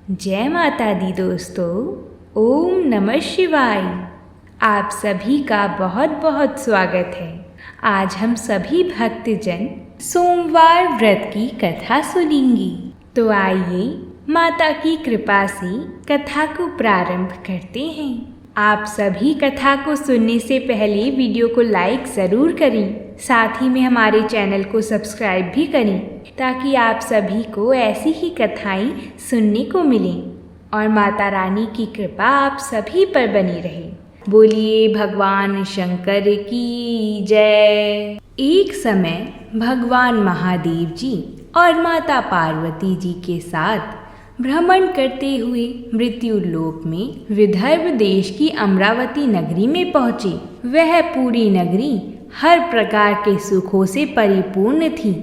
जय माता दी दोस्तों। ओम नमः शिवाय। आप सभी का बहुत बहुत स्वागत है। आज हम सभी भक्तजन सोमवार व्रत की कथा सुनेंगे। तो आइए माता की कृपा से कथा को प्रारंभ करते हैं। आप सभी कथा को सुनने से पहले वीडियो को लाइक ज़रूर करें, साथ ही में हमारे चैनल को सब्सक्राइब भी करें ताकि आप सभी को ऐसी ही कथाएं सुनने को मिलें और माता रानी की कृपा आप सभी पर बनी रहे। बोलिए भगवान शंकर की जय। एक समय भगवान महादेव जी और माता पार्वती जी के साथ भ्रमण करते हुए मृत्यु लोक में विदर्भ देश की अमरावती नगरी में पहुँचे। वह पूरी नगरी हर प्रकार के सुखों से परिपूर्ण थी।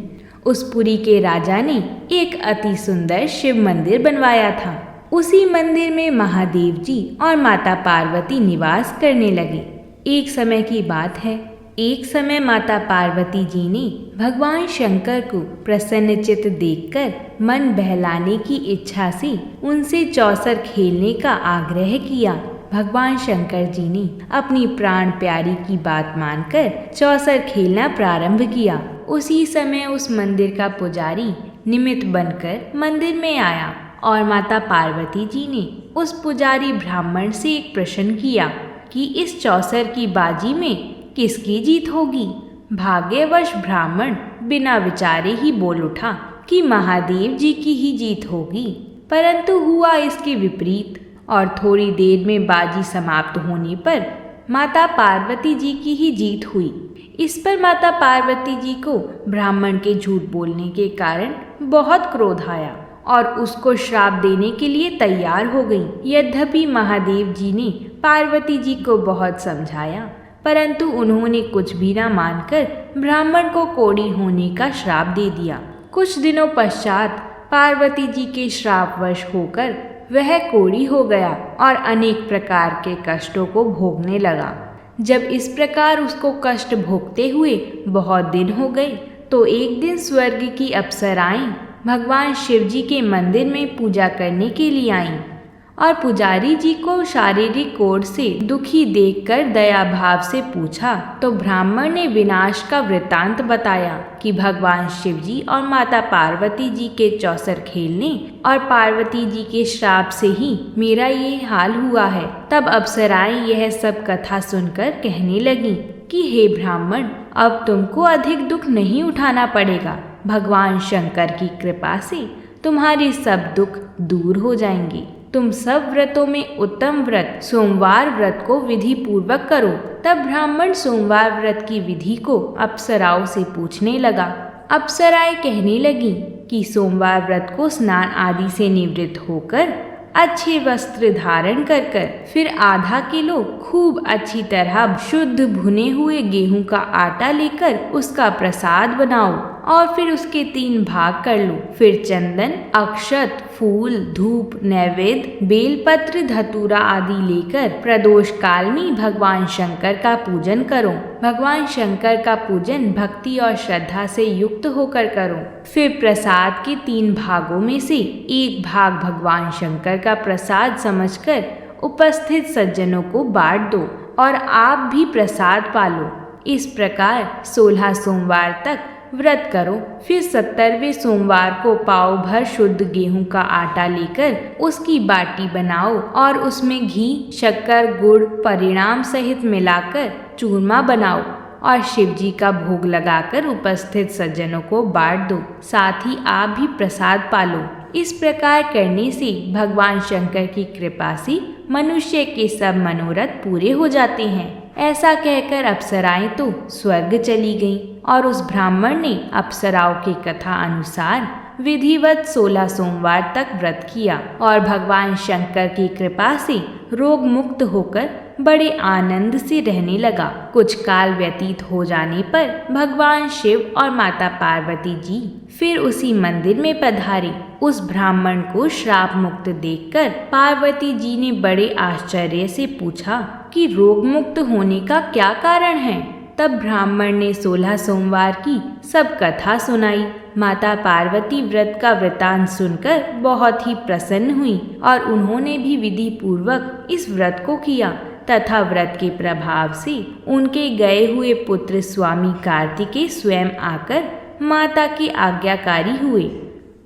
उस पुरी के राजा ने एक अति सुंदर शिव मंदिर बनवाया था। उसी मंदिर में महादेव जी और माता पार्वती निवास करने लगे। एक समय की बात है, एक समय माता पार्वती जी ने भगवान शंकर को प्रसन्नचित्त देखकर मन बहलाने की इच्छा से उनसे चौसर खेलने का आग्रह किया। भगवान शंकर जी ने अपनी प्राण प्यारी की बात मानकर चौसर खेलना प्रारंभ किया। उसी समय उस मंदिर का पुजारी निमित्त बनकर मंदिर में आया और माता पार्वती जी ने उस पुजारी ब्राह्मण से एक प्रश्न किया कि इस चौसर की बाजी में किसकी जीत होगी। भाग्यवश ब्राह्मण बिना विचारे ही बोल उठा कि महादेव जी की ही जीत होगी। परंतु हुआ इसके विपरीत और थोड़ी देर में बाजी समाप्त होने पर माता पार्वती जी की ही जीत हुई। इस पर माता पार्वती जी को ब्राह्मण के झूठ बोलने के कारण बहुत क्रोध आया और उसको श्राप देने के लिए तैयार हो गई। यद्यपि महादेव जी ने पार्वती जी को बहुत समझाया, परंतु उन्होंने कुछ भी न मानकर ब्राह्मण को कोढ़ी होने का श्राप दे दिया। कुछ दिनों पश्चात पार्वती जी के श्रापवश होकर वह कोढ़ी हो गया और अनेक प्रकार के कष्टों को भोगने लगा। जब इस प्रकार उसको कष्ट भोगते हुए बहुत दिन हो गए तो एक दिन स्वर्ग की अप्सराएं भगवान शिव जी के मंदिर में पूजा करने के लिए आईं और पुजारी जी को शारीरिक कोढ़ से दुखी देखकर दया भाव से पूछा तो ब्राह्मण ने विनाश का वृत्तांत बताया कि भगवान शिव जी और माता पार्वती जी के चौसर खेलने और पार्वती जी के श्राप से ही मेरा ये हाल हुआ है। तब अप्सराएं यह सब कथा सुनकर कहने लगी कि हे ब्राह्मण, अब तुमको अधिक दुख नहीं उठाना पड़ेगा। भगवान शंकर की कृपा से तुम्हारे सब दुख दूर हो जाएंगे। तुम सब व्रतों में उत्तम व्रत सोमवार व्रत को विधि पूर्वक करो। तब ब्राह्मण सोमवार व्रत की विधि को अप्सराओं से पूछने लगा। अप्सराएं कहने लगी कि सोमवार व्रत को स्नान आदि से निवृत्त होकर अच्छे वस्त्र धारण कर फिर आधा किलो खूब अच्छी तरह शुद्ध भुने हुए गेहूं का आटा लेकर उसका प्रसाद बनाओ और फिर उसके 3 भाग कर लो। फिर चंदन, अक्षत, फूल, धूप, नैवेद्य, बेलपत्र, धतूरा आदि लेकर प्रदोष काल में भगवान शंकर का पूजन करो। भगवान शंकर का पूजन भक्ति और श्रद्धा से युक्त होकर करो। फिर प्रसाद के 3 भागों में से एक भाग भगवान शंकर का प्रसाद समझकर उपस्थित सज्जनों को बांट दो और आप भी प्रसाद पालो। इस प्रकार 16 सोमवार तक व्रत करो। फिर 70वें सोमवार को पाव भर शुद्ध गेहूं का आटा लेकर उसकी बाटी बनाओ और उसमें घी, शक्कर, गुड़ परिणाम सहित मिलाकर चूरमा बनाओ और शिव जी का भोग लगाकर उपस्थित सज्जनों को बांट दो। साथ ही आप भी प्रसाद पालो। इस प्रकार करने से भगवान शंकर की कृपा से मनुष्य के सब मनोरथ पूरे हो जाते हैं। ऐसा कहकर अप्सराएं तो स्वर्ग चली गईं और उस ब्राह्मण ने अप्सराओं की कथा अनुसार विधिवत 16 सोमवार तक व्रत किया और भगवान शंकर की कृपा से रोग मुक्त होकर बड़े आनंद से रहने लगा। कुछ काल व्यतीत हो जाने पर भगवान शिव और माता पार्वती जी फिर उसी मंदिर में पधारे। उस ब्राह्मण को श्राप मुक्त देखकर पार्वती जी ने बड़े आश्चर्य से पूछा कि रोग मुक्त होने का क्या कारण है। तब ब्राह्मण ने 16 सोमवार की सब कथा सुनाई। माता पार्वती व्रत का वृतांत सुनकर बहुत ही प्रसन्न हुई और उन्होंने भी विधि पूर्वक इस व्रत को किया तथा व्रत के प्रभाव से उनके गए हुए पुत्र स्वामी कार्तिकेय स्वयं आकर माता के आज्ञाकारी हुए।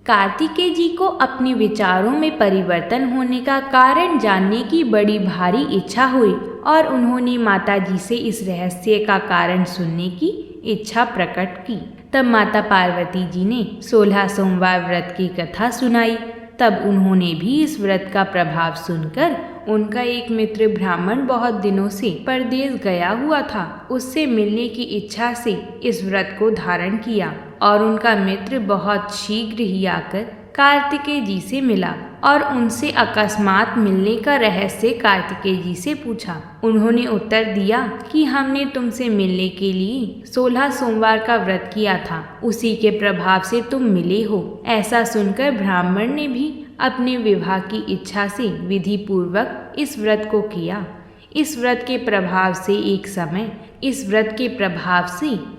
कार्तिकेय जी को अपने विचारों में परिवर्तन होने का कारण जानने की बड़ी भारी इच्छा हुई और उन्होंने माता जी से इस रहस्य का कारण सुनने की इच्छा प्रकट की। तब माता पार्वती जी ने 16 सोमवार व्रत की कथा सुनाई। तब उन्होंने भी इस व्रत का प्रभाव सुनकर उनका एक मित्र ब्राह्मण बहुत दिनों से परदेश गया हुआ था, उससे मिलने की इच्छा से इस व्रत को धारण किया और उनका मित्र बहुत शीघ्र ही आकर कार्तिकेय जी से मिला और उनसे अकस्मात मिलने का रहस्य कार्तिकेय जी से पूछा। उन्होंने उत्तर दिया कि हमने तुमसे मिलने के लिए 16 सोमवार का व्रत किया था, उसी के प्रभाव से तुम मिले हो। ऐसा सुनकर ब्राह्मण ने भी अपने विवाह की इच्छा से विधि पूर्वक इस व्रत को किया। इस व्रत के प्रभाव से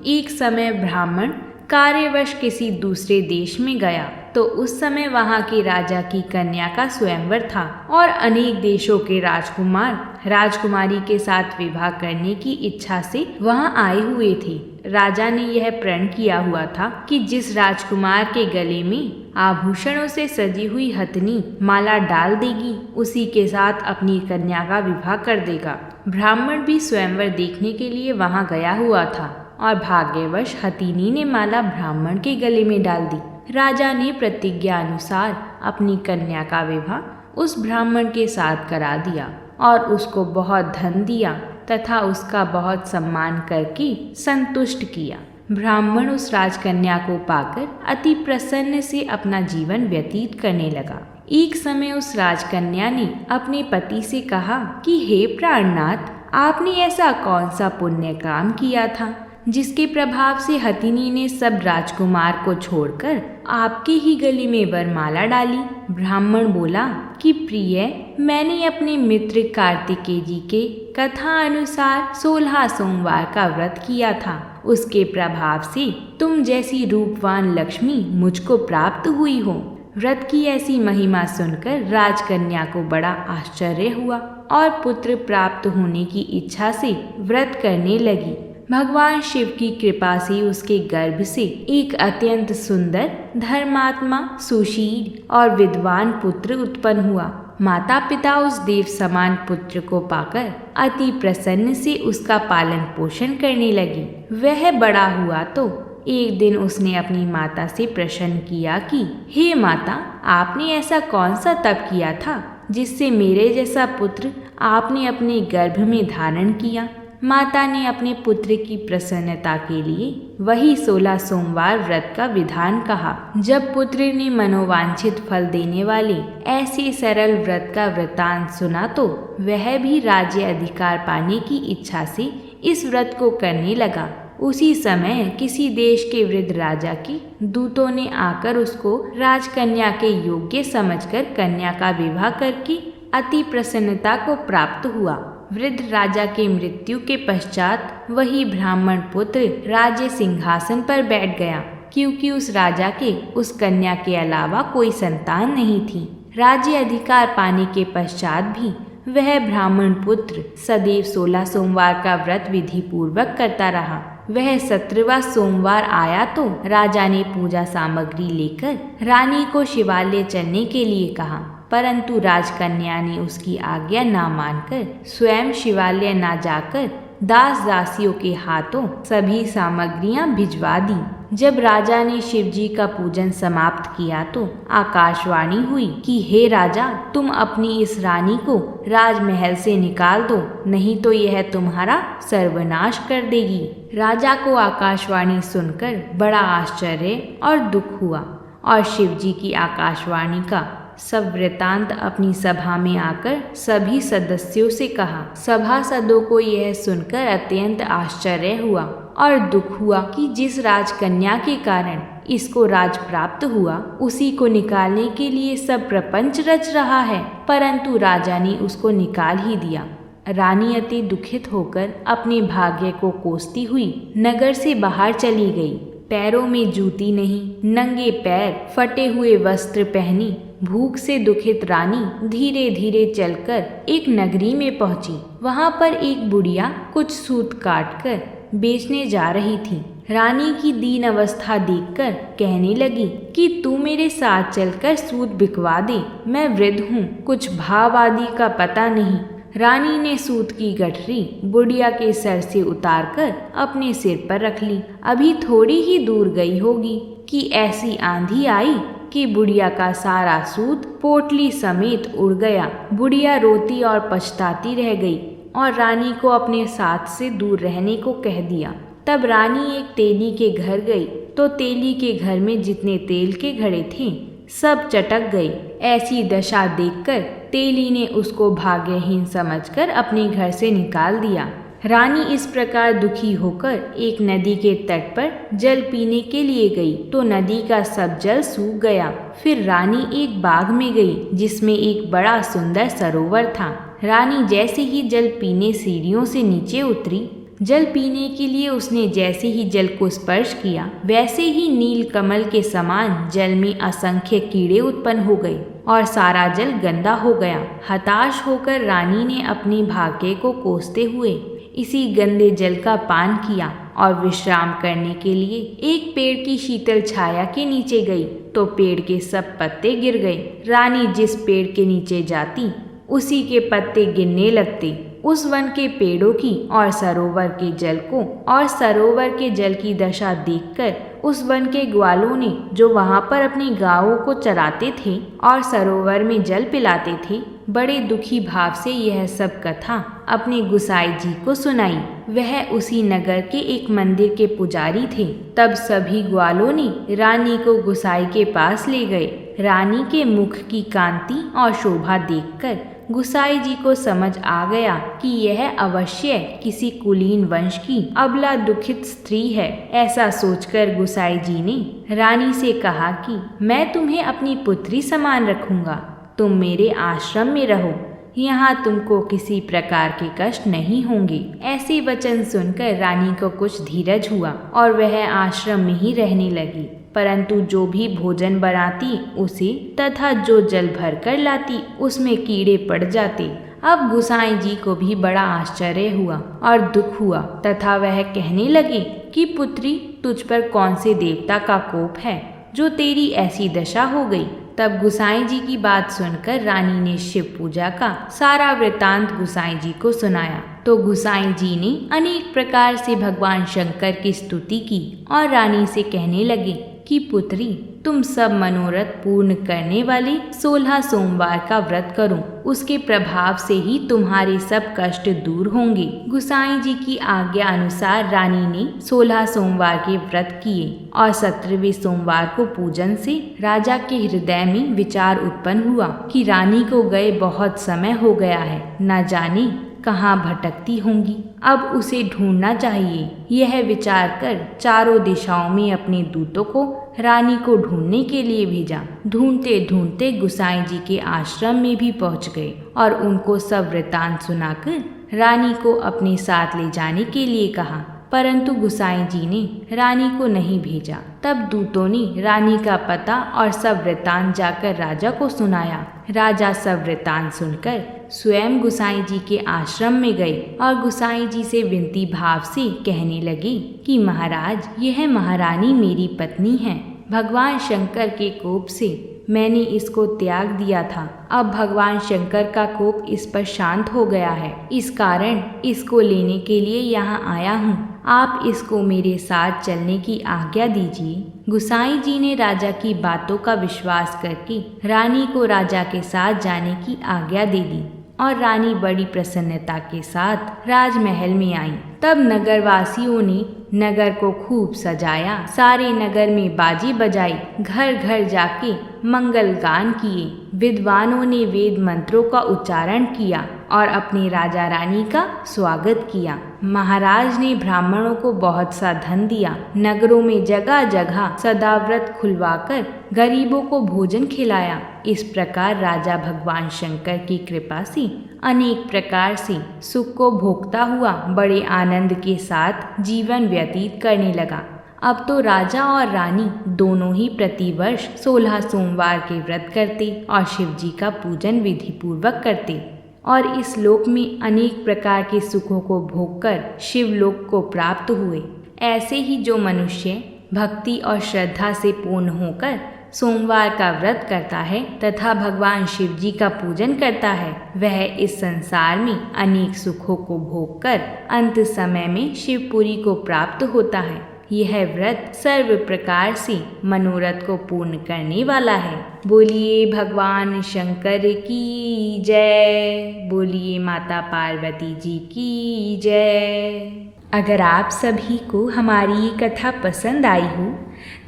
एक समय ब्राह्मण कार्यवश किसी दूसरे देश में गया तो उस समय वहां के राजा की कन्या का स्वयंवर था और अनेक देशों के राजकुमारी के साथ विवाह करने की इच्छा से वहां आए हुए थे। राजा ने यह प्रण किया हुआ था कि जिस राजकुमार के गले में आभूषणों से सजी हुई हथनी माला डाल देगी, उसी के साथ अपनी कन्या का विवाह कर देगा। ब्राह्मण भी स्वयंवर देखने के लिए वहां गया हुआ था और भाग्यवश हथिनी ने माला ब्राह्मण के गले में डाल दी। राजा ने प्रतिज्ञा अनुसार अपनी कन्या का विवाह उस ब्राह्मण के साथ करा दिया और उसको बहुत धन दिया तथा उसका बहुत सम्मान करके संतुष्ट किया। ब्राह्मण उस राजकन्या को पाकर अति प्रसन्न से अपना जीवन व्यतीत करने लगा। एक समय उस राजकन्या ने अपने पति से कहा कि हे प्राणनाथ, आपने ऐसा कौन सा पुण्य काम किया था जिसके प्रभाव से हथिनी ने सब राजकुमार को छोड़कर आपके ही गले में वरमाला डाली। ब्राह्मण बोला कि प्रिय, मैंने अपने मित्र कार्तिकेय जी के कथा अनुसार 16 सोमवार का व्रत किया था। उसके प्रभाव से तुम जैसी रूपवान लक्ष्मी मुझको प्राप्त हुई हो। व्रत की ऐसी महिमा सुनकर राजकन्या को बड़ा आश्चर्य हुआ और पुत्र प्राप्त होने की इच्छा से व्रत करने लगी। भगवान शिव की कृपा से उसके गर्भ से एक अत्यंत सुंदर, धर्मात्मा, सुशील और विद्वान पुत्र उत्पन्न हुआ। माता पिता उस देव समान पुत्र को पाकर अति प्रसन्न से उसका पालन पोषण करने लगी। वह बड़ा हुआ तो एक दिन उसने अपनी माता से प्रश्न किया कि हे माता, आपने ऐसा कौन सा तप किया था जिससे मेरे जैसा पुत्र आपने अपने गर्भ में धारण किया। माता ने अपने पुत्र की प्रसन्नता के लिए वही 16 सोमवार व्रत का विधान कहा। जब पुत्र ने मनोवांछित फल देने वाले ऐसे सरल व्रत का वृतांत सुना तो वह भी राज्य अधिकार पाने की इच्छा से इस व्रत को करने लगा। उसी समय किसी देश के वृद्ध राजा के दूतों ने आकर उसको राजकन्या के योग्य समझकर कन्या का विवाह करके अति प्रसन्नता को प्राप्त हुआ। वृद्ध राजा के मृत्यु के पश्चात वही ब्राह्मण पुत्र राज्य सिंहासन पर बैठ गया, क्योंकि उस राजा के उस कन्या के अलावा कोई संतान नहीं थी। राज्य अधिकार पाने के पश्चात भी वह ब्राह्मण पुत्र सदैव 16 सोमवार का व्रत विधि पूर्वक करता रहा। वह 17वां सोमवार आया तो राजा ने पूजा सामग्री लेकर रानी को शिवालय चलने के लिए कहा, परंतु राजकन्या ने उसकी आज्ञा ना मानकर स्वयं शिवालय ना जाकर दास दासियों के हाथों सभी सामग्रियां भिजवा दी। जब राजा ने शिवजी का पूजन समाप्त किया तो आकाशवाणी हुई कि हे राजा, तुम अपनी इस रानी को राजमहल से निकाल दो, नहीं तो यह तुम्हारा सर्वनाश कर देगी। राजा को आकाशवाणी सुनकर बड़ा आश्चर्य और दुख हुआ और शिवजी की आकाशवाणी का सब वृतांत अपनी सभा में आकर सभी सदस्यों से कहा। सभासदों को यह सुनकर अत्यंत आश्चर्य हुआ और दुख हुआ कि जिस राजकन्या के कारण इसको राज प्राप्त हुआ, उसी को निकालने के लिए सब प्रपंच रच रहा है, परंतु राजा ने उसको निकाल ही दिया। रानी अति दुखित होकर अपने भाग्य को कोसती हुई नगर से बाहर चली गई। पैरों में जूती नहीं, नंगे पैर, फटे हुए वस्त्र पहनी भूख से दुखित रानी धीरे धीरे चलकर एक नगरी में पहुंची। वहां पर एक बुढ़िया कुछ सूत काटकर बेचने जा रही थी। रानी की दीन अवस्था देखकर कहने लगी कि तू मेरे साथ चलकर सूत बिकवा दे, मैं वृद्ध हूँ, कुछ भाव आदि का पता नहीं। रानी ने सूत की गठरी बुढ़िया के सर से उतारकर अपने सिर पर रख ली। अभी थोड़ी ही दूर गई होगी कि ऐसी आंधी आई कि बुढ़िया का सारा सूत पोटली समेत उड़ गया। बुढ़िया रोती और पछताती रह गई और रानी को अपने साथ से दूर रहने को कह दिया। तब रानी एक तेली के घर गई तो तेली के घर में जितने तेल के घड़े थे सब चटक गए। ऐसी दशा देखकर तेली ने उसको भाग्यहीन समझकर अपने घर से निकाल दिया। रानी इस प्रकार दुखी होकर एक नदी के तट पर जल पीने के लिए गई तो नदी का सब जल सूख गया। फिर रानी एक बाग में गई जिसमें एक बड़ा सुंदर सरोवर था। रानी जैसे ही जल पीने सीढ़ियों से नीचे उतरी, जल पीने के लिए उसने जैसे ही जल को स्पर्श किया वैसे ही नील कमल के समान जल में असंख्य कीड़े उत्पन्न हो गए और सारा जल गंदा हो गया। हताश होकर रानी ने अपने भाग्य को कोसते हुए इसी गंदे जल का पान किया और विश्राम करने के लिए एक पेड़ की शीतल छाया के नीचे गई तो पेड़ के सब पत्ते गिर गए। रानी जिस पेड़ के नीचे जाती उसी के पत्ते गिरने लगते। उस वन के पेड़ों की और सरोवर के जल को और सरोवर के जल की दशा देखकर उस वन के ग्वालों ने, जो वहां पर अपनी गायों को चराते थे और सरोवर में जल पिलाते थे, बड़े दुखी भाव से यह सब कथा अपने गुसाई जी को सुनाई। वह उसी नगर के एक मंदिर के पुजारी थे। तब सभी ग्वालों ने रानी को गुसाई के पास ले गए। रानी के मुख की कांति और शोभा देखकर गुसाई जी को समझ आ गया कि यह अवश्य किसी कुलीन वंश की अबला दुखित स्त्री है। ऐसा सोचकर गुसाई जी ने रानी से कहा कि मैं तुम्हें अपनी पुत्री समान रखूंगा, तुम मेरे आश्रम में रहो, यहाँ तुमको किसी प्रकार के कष्ट नहीं होंगे। ऐसे वचन सुनकर रानी को कुछ धीरज हुआ और वह आश्रम में ही रहने लगी। परंतु जो भी भोजन बनाती उसे तथा जो जल भर कर लाती उसमें कीड़े पड़ जाते। अब गुसाई जी को भी बड़ा आश्चर्य हुआ और दुख हुआ तथा वह कहने लगे कि पुत्री, तुझ पर कौन से देवता का कोप है जो तेरी ऐसी दशा हो गई। तब गुसाई जी की बात सुनकर रानी ने शिव पूजा का सारा वृतांत गुसाई जी को सुनाया। तो गुसाई जी ने अनेक प्रकार से भगवान शंकर की स्तुति की और रानी से कहने लगे कि पुत्री, तुम सब मनोरथ पूर्ण करने वाले 16 सोमवार का व्रत करो, उसके प्रभाव से ही तुम्हारे सब कष्ट दूर होंगे। गुसाई जी की आज्ञा अनुसार रानी ने 16 सोमवार के व्रत किए और 17वें सोमवार को पूजन से राजा के हृदय में विचार उत्पन्न हुआ कि रानी को गए बहुत समय हो गया है, न जाने कहाँ भटकती होंगी, अब उसे ढूंढना चाहिए। यह विचार कर चारों दिशाओं में अपने दूतों को रानी को ढूंढने के लिए भेजा। ढूंढते ढूंढते गुसाई जी के आश्रम में भी पहुंच गए और उनको सब वृतांत सुनाकर रानी को अपने साथ ले जाने के लिए कहा, परंतु गुसाई जी ने रानी को नहीं भेजा। तब दूतों ने रानी का पता और सब वृतांत जाकर राजा को सुनाया। राजा सब वृतांत सुनकर स्वयं गुसाई जी के आश्रम में गए और गुसाई जी से विनती भाव से कहने लगे कि महाराज, यह महारानी मेरी पत्नी है। भगवान शंकर के कोप से मैंने इसको त्याग दिया था। अब भगवान शंकर का कोप इस पर शांत हो गया है, इस कारण इसको लेने के लिए यहाँ आया हूँ। आप इसको मेरे साथ चलने की आज्ञा दीजिए। गुसाई जी ने राजा की बातों का विश्वास करके रानी को राजा के साथ जाने की आज्ञा दे दी और रानी बड़ी प्रसन्नता के साथ राजमहल में आई। तब नगरवासियों ने नगर को खूब सजाया, सारे नगर में बाजी बजाई, घर घर जाके मंगल गान किए। विद्वानों ने वेद मंत्रों का उच्चारण किया और अपने राजा रानी का स्वागत किया। महाराज ने ब्राह्मणों को बहुत सा धन दिया। नगरों में जगह जगह सदाव्रत खुलवाकर गरीबों को भोजन खिलाया। इस प्रकार राजा भगवान शंकर की कृपा से अनेक प्रकार से सुख को भोगता हुआ बड़े आनंद के साथ जीवन व्यतीत करने लगा। अब तो राजा और रानी दोनों ही प्रतिवर्ष 16 सोमवार के व्रत करते और शिव जी का पूजन विधि पूर्वक करते और इस लोक में अनेक प्रकार के सुखों को भोगकर शिवलोक को प्राप्त हुए। ऐसे ही जो मनुष्य भक्ति और श्रद्धा से पूर्ण होकर सोमवार का व्रत करता है तथा भगवान शिव जी का पूजन करता है, वह इस संसार में अनेक सुखों को भोगकर अंत समय में शिवपुरी को प्राप्त होता है। यह व्रत सर्व प्रकार से मनोरथ को पूर्ण करने वाला है। बोलिए भगवान शंकर की जय, बोलिए माता पार्वती जी की जय। अगर आप सभी को हमारी ये कथा पसंद आई हो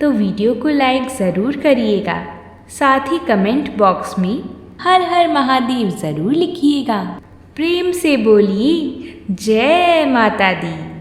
तो वीडियो को लाइक ज़रूर करिएगा। साथ ही कमेंट बॉक्स में हर हर महादेव ज़रूर लिखिएगा। प्रेम से बोलिए जय माता दी।